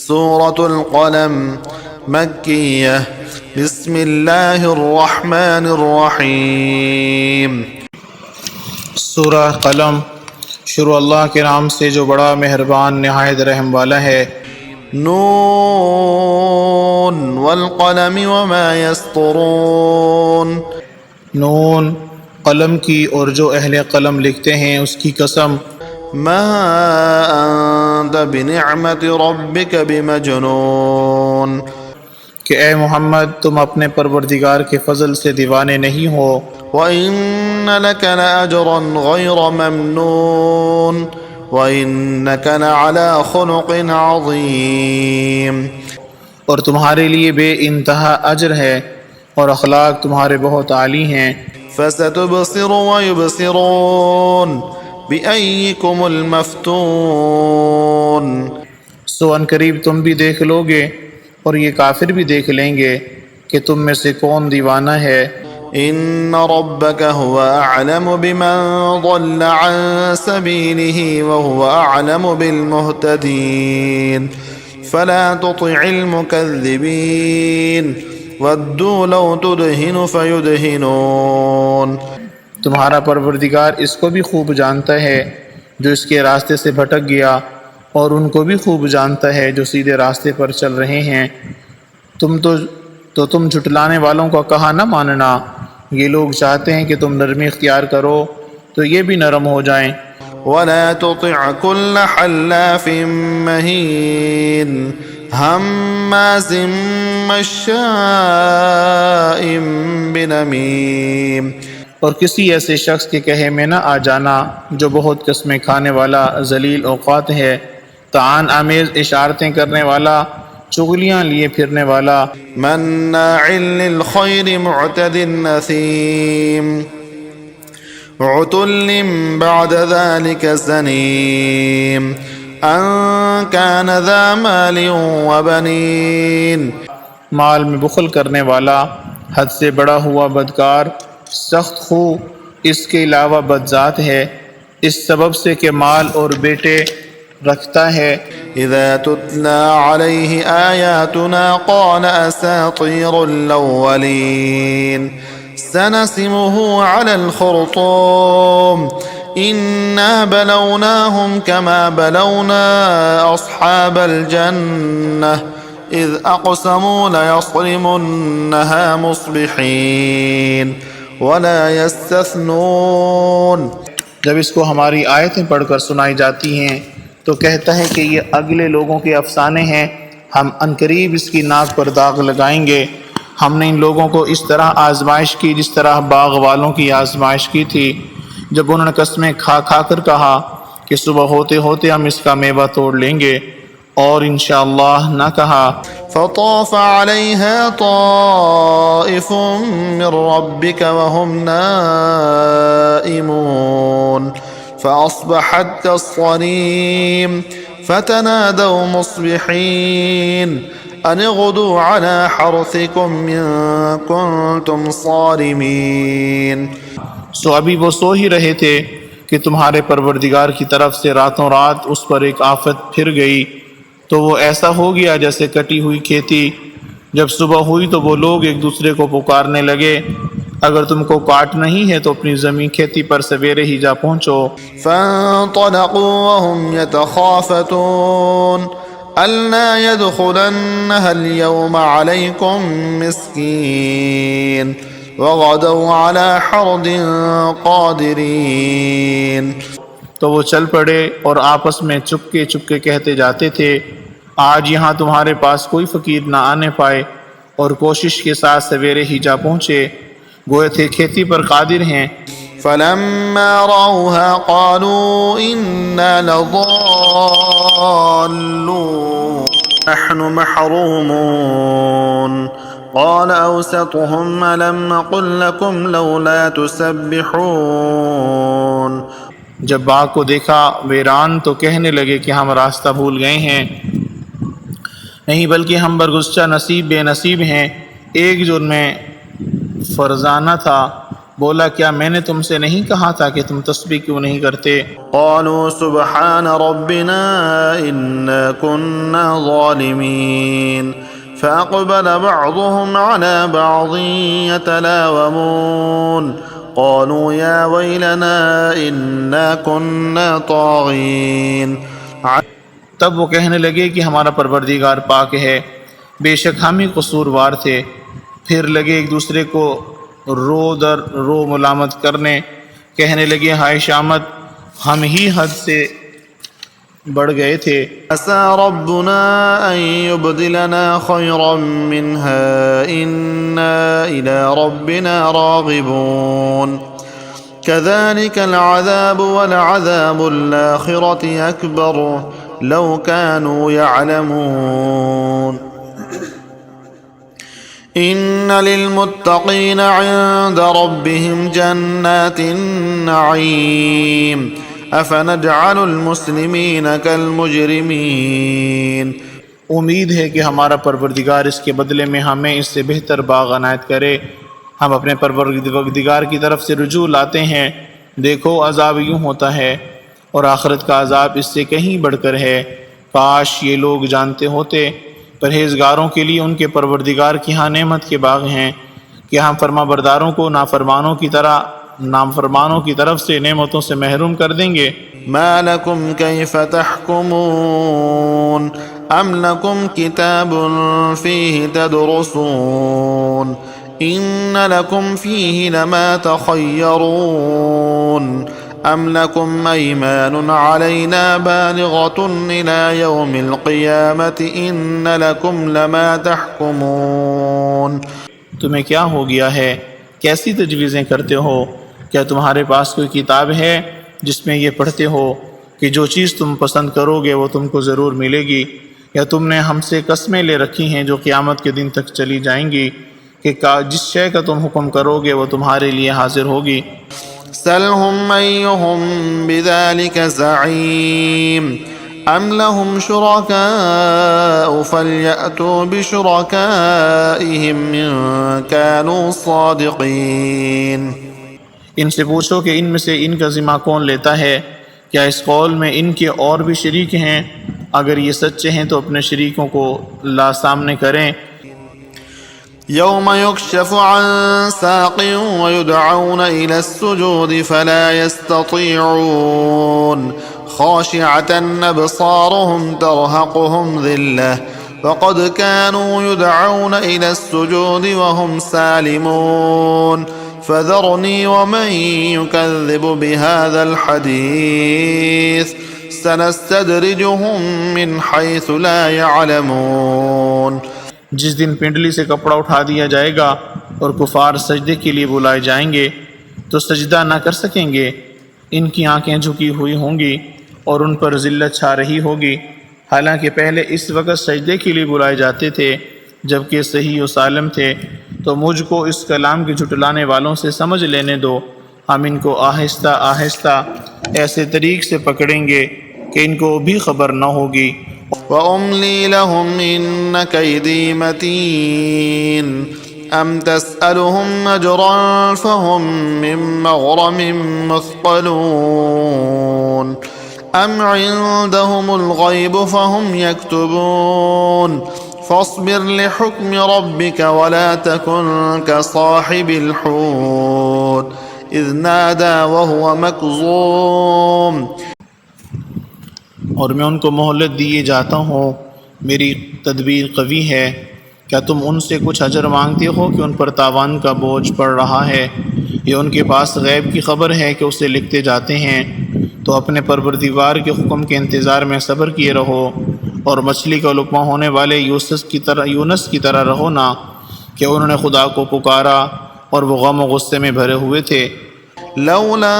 سورة القلم مکیہ بسم اللہ الرحمن الرحیم۔ سورہ قلم شروع اللہ کے نام سے جو بڑا مہربان نہایت رحم والا ہے۔ نون والقلم وما يسطرون، نون قلم کی اور جو اہل قلم لکھتے ہیں اس کی قسم۔ ما انت بنعمت ربک بمجنون، کہ اے محمد تم اپنے پروردگار کے فضل سے دیوانے نہیں ہو۔ وَإِنَّ لَكَ لَأَجْرًا غَيْرَ مَمْنُونٍ وَإِنَّكَ لَعَلَى خُلُقٍ عَظِيمٍ، اور تمہارے لیے بے انتہا اجر ہے اور اخلاق تمہارے بہت عالی ہیں۔ فَسَتُبْصِرُ وَيُبْصِرُونَ بِأَيِّكُمُ الْمَفْتُونُ، سو ان قریب تم بھی دیکھ لو گے اور یہ کافر بھی دیکھ لیں گے کہ تم میں سے کون دیوانہ ہے۔ إن ربك هو أعلم بمن ضل عن سبيله وهو أعلم بالمهتدين فلا تطع المكذبين ودوا لو تدهن فيدهنون، تمہارا پروردگار اس کو بھی خوب جانتا ہے جو اس کے راستے سے بھٹک گیا اور ان کو بھی خوب جانتا ہے جو سیدھے راستے پر چل رہے ہیں۔ تم جھٹلانے والوں کا کہا نہ ماننا، یہ لوگ چاہتے ہیں کہ تم نرمی اختیار کرو تو یہ بھی نرم ہو جائیں۔ ولا تطع كل حلاف مهين هماز مشاء بنميم، اور کسی ایسے شخص کے کہے میں نہ آ جانا جو بہت قسمیں کھانے والا ذلیل اوقات ہے، طعان آمیز اشارتیں کرنے والا، چغلیاں لیے پھرنے والا، مناع للخير معتد نثيم عتل بعد ذلك زنيم أن كان ذا مال وبنين، مال میں بخل کرنے والا، حد سے بڑا ہوا بدکار، سخت خو، اس کے علاوہ بدذات ہے، اس سبب سے کہ مال اور بیٹے رکھتا ہے۔ إذا تتلى عليه آياتنا قال أساطير الأولين سنسمه على الخرطوم إنا بلوناهم كما بلونا أصحاب الجنة إذ أقسموا ليصرمنها مصبحين ولا يستثنون، جب اس کو ہماری آیتیں پڑھ کر سنائی جاتی ہیں تو کہتا ہے کہ یہ اگلے لوگوں کے افسانے ہیں، ہم عنقریب اس کی ناک پر داغ لگائیں گے۔ ہم نے ان لوگوں کو اس طرح آزمائش کی جس طرح باغ والوں کی آزمائش کی تھی جب انہوں نے قسمیں کھا کھا کر کہا کہ صبح ہوتے ہوتے ہم اس کا میوہ توڑ لیں گے، اور انشاءاللہ نہ کہا۔ فطاف عليها طائف من ربك وهم نائمون فأصبحت كالصريم فتنادوا مصبحين أن اغدوا على حرثكم إن كنتم صارمين، سو ابھی وہ سو ہی رہے تھے کہ تمہارے پروردگار کی طرف سے راتوں رات اس پر ایک آفت پھر گئی، تو وہ ایسا ہو گیا جیسے کٹی ہوئی کھیتی۔ جب صبح ہوئی تو وہ لوگ ایک دوسرے کو پکارنے لگے، اگر تم کو کاٹ نہیں ہے تو اپنی زمین کھیتی پر سویرے ہی جا پہنچو۔ فانطلقوا وهم يتخافتون ألا يدخلنها اليوم عليكم مسكين وغدوا على حرد قادرين، تو وہ چل پڑے اور آپس میں چپکے چپکے کہتے جاتے تھے، آج یہاں تمہارے پاس کوئی فقیر نہ آنے پائے، اور کوشش کے ساتھ سویرے ہی جا پہنچے، گوئے تھے کھیتی پر قادر ہیں۔ فلما رأوها قالوا إنا لضالون نحن محرومون قال أوسطهم ألم أقل لكم لولا تسبحون، جب باغ کو دیکھا ویران تو کہنے لگے کہ ہم راستہ بھول گئے ہیں، نہیں بلکہ ہم برگزشتہ نصیب بے نصیب ہیں۔ ایک جو ان میں فرزانہ تھا بولا کیا میں نے تم سے نہیں کہا تھا کہ تم تسبیح کیوں نہیں کرتے؟ قالوا سبحان ربنا إنا كنا ظالمين فأقبل بعضهم على بعض يتلاومون قالوا يا ويلنا إنا كنا طاغين تب وہ کہنے لگے کہ ہمارا پروردگار پاک ہے، بے شک ہم ہی قصوروار تھے۔ پھر لگے ایک دوسرے کو رو در رو ملامت کرنے، کہنے لگے ہائے شامت، ہم ہی حد سے بڑھ گئے تھے۔ عسى ربنا أن يبدلنا خيرا منها إنا إلى ربنا راغبون كذلك العذاب ولعذاب الآخرة أكبر لو كانوا يعلمون إن للمتقين عند ربهم جنات النعيم أفنجعل المسلمين كالمجرمين امید ہے کہ ہمارا پروردگار اس کے بدلے میں ہمیں اس سے بہتر باغ عنایت کرے۔ ہم اپنے پروردگار کی طرف سے رجوع لاتے ہیں۔ دیکھو عذاب یوں ہوتا ہے اور آخرت کا عذاب اس سے کہیں بڑھ کر ہے۔ کاش یہ لوگ جانتے ہوتے۔ پرہیزگاروں کے لیے ان کے پروردگار کی ہاں نعمت کے باغ ہیں کہ ہم فرما برداروں کو نافرمانوں کی طرف سے نعمتوں سے محروم کر دیں گے۔ ما لكم كيف تحكمون أم لكم كتاب فيه تدرسون إن لكم فيه لما تخيرون أم لكم أيمان علينا بالغة إلى يوم القيامة إن لكم لما تحكمون تمہیں کیا ہو گیا ہے؟ کیسی تجویزیں کرتے ہو؟ کیا تمہارے پاس کوئی کتاب ہے جس میں یہ پڑھتے ہو کہ جو چیز تم پسند کرو گے وہ تم کو ضرور ملے گی؟ یا تم نے ہم سے قسمیں لے رکھی ہیں جو قیامت کے دن تک چلی جائیں گی کہ جس شے کا تم حکم کرو گے وہ تمہارے لیے حاضر ہوگی؟ سلهم أيهم بذلك زعيم أم لهم شركاء فليأتوا بشركائهم إن كانوا صادقين ان سے پوچھو کہ ان میں سے ان کا ذمہ کون لیتا ہے؟ کیا اس قول میں ان کے اور بھی شریک ہیں؟ اگر یہ سچے ہیں تو اپنے شریکوں کو لا سامنے کریں۔ يوم يكشف عن ساق ويدعون إلى السجود فلا يستطيعون خاشعة أبصارهم ترهقهم ذلة وقد كانوا يدعون إلى السجود وهم سالمون فذرني ومن يكذب بهذا الحديث سنستدرجهم من حيث لا يعلمون جس دن پنڈلی سے کپڑا اٹھا دیا جائے گا اور کفار سجدے کے لیے بلائے جائیں گے تو سجدہ نہ کر سکیں گے۔ ان کی آنکھیں جھکی ہوئی ہوں گی اور ان پر ذلت چھا رہی ہوگی، حالانکہ پہلے اس وقت سجدے کے لیے بلائے جاتے تھے جبکہ صحیح و سالم تھے۔ تو مجھ کو اس کلام کے جھٹلانے والوں سے سمجھ لینے دو، ہم ان کو آہستہ آہستہ ایسے طریق سے پکڑیں گے کہ ان کو بھی خبر نہ ہوگی۔ وَأُمْلِي لَهُمْ إِنَّ كَيْدِي مَتِينٌ أَمْ تَسْأَلُهُمْ أَجْرًا فَهُمْ مِنْ مَغْرَمٍ مُثْقَلُونَ أَمْ عِنْدَهُمُ الْغَيْبُ فَهُمْ يَكْتُبُونَ فَاصْبِرْ لِحُكْمِ رَبِّكَ وَلَا تَكُنْ كَصَاحِبِ الْحُوتِ إِذْ نَادَى وَهُوَ مَكْظُومٌ اور میں ان کو مہلت دیے جاتا ہوں، میری تدبیر قوی ہے۔ کیا تم ان سے کچھ اجر مانگتے ہو کہ ان پر تاوان کا بوجھ پڑ رہا ہے؟ یہ ان کے پاس غیب کی خبر ہے کہ اسے لکھتے جاتے ہیں؟ تو اپنے پروردگار کے حکم کے انتظار میں صبر کیے رہو اور مچھلی کا لقمہ ہونے والے یونس کی طرح رہو نا کہ انہوں نے خدا کو پکارا اور وہ غم و غصے میں بھرے ہوئے تھے۔ لولا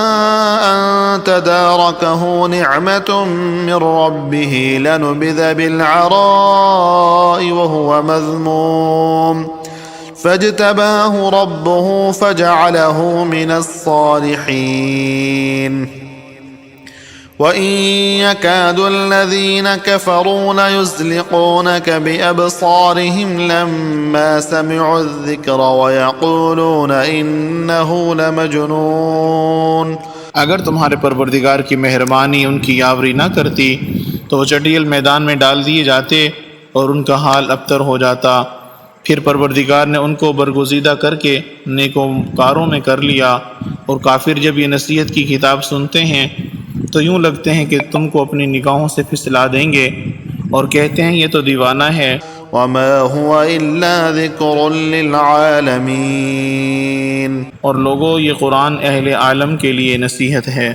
أن تداركه نعمة من ربه لنبذ بالعراء وهو مذموم فاجتباه ربه فجعله من الصالحين وَإِن يَكَادُ الَّذِينَ كَفَرُوا لَيُزْلِقُونَكَ بِأَبْصَارِهِمْ لَمَّا سَمِعُوا الذِّكْرَ وَيَقُولُونَ إِنَّهُ لَمَجْنُونٌ۔ اگر تمہارے پروردگار کی مہربانی ان کی یاوری نہ کرتی تو وہ چٹیل میدان میں ڈال دیے جاتے اور ان کا حال ابتر ہو جاتا۔ پھر پروردگار نے ان کو برگزیدہ کر کے نیکوکاروں میں کر لیا، اور کافر جب یہ نصیحت کی کتاب سنتے ہیں تو یوں لگتے ہیں کہ تم کو اپنی نگاہوں سے پھسلا دیں گے، اور کہتے ہیں یہ تو دیوانہ ہے۔ وَمَا هُوَ إِلَّا ذِكْرٌ لِّلْعَالَمِينَ۔ اور لوگوں، یہ قرآن اہل عالم کے لیے نصیحت ہے۔